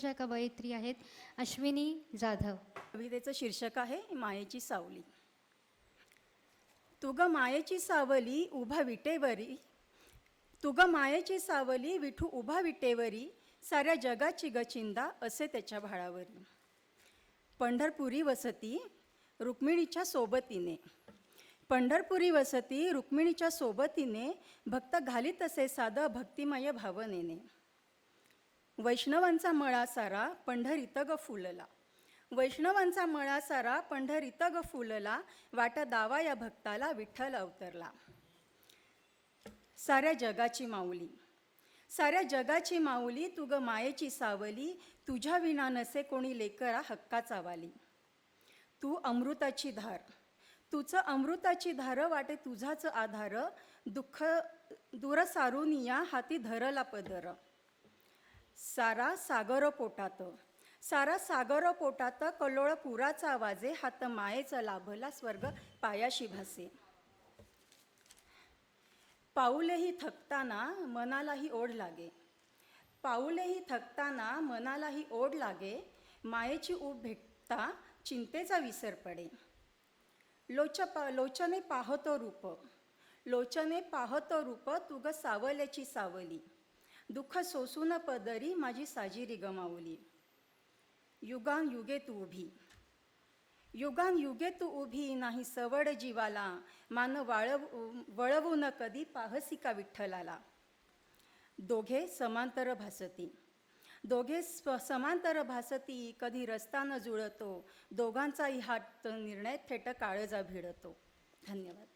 ज्या कवयित्री आहेत अश्विनी जाधव. कवितेचं शीर्षक आहे मायेची सावली. तुग मायेची सावली उभा विटेवरी, तुग मायेची सावली विठू उभा विटेवरी, साऱ्या जगाची गचिंदा असे त्याच्या भाळावरी. पंढरपुरी वसती रुक्मिणीच्या सोबतीने, पंढरपुरी वसती रुक्मिणीच्या सोबतीने, भक्त घालीत असे साधं भक्तिमय भावनेने. वैष्णवांचा मळा सारा पंढरीत ग फुलला, वैष्णवांचा मळा सारा पंढरीत ग फुलला, वाटा दावा या भक्ताला विठ्ठल अवतरला. साऱ्या जगाची माऊली, साऱ्या जगाची माऊली, तू ग मायेची सावली, तुझ्या विना नसे कोणी लेकरा हक्काचा वाली. तू अमृताची धार, तुझं अमृताची धार, वाटे तुझाच आधार, दुःख दूर सारुनिया हाती धरला पदर. सारा सागर पोटात, सारा सागर पोटात, कल्लोळ पुराचा आवाजे, हात मायेचा लाभला स्वर्ग पायाशी भासे. पाऊलेही थकताना मनालाही ओढ लागे, पाऊलेही थकताना मनालाही ओढ लागे, मायेची ऊब भेटता चिंतेचा विसर पडे. लोचने पाहतो रूप, लोचने पाहतो रूप, तू ग सावल्याची सावली, दुःख सोसून पदरी माझी साजिरी गमावली. युगान युगे तू उभी, युगान युगे तू उभी, नाही सवड जीवाला, मान वळवून कधी पाहसी का विठ्ठलाला. दोघे समांतर भासती, दोघे समांतर भासती, कधी रस्ता न जुळतो, दोघांचाही हात निर्णय थेट काळजा भिडतो. धन्यवाद.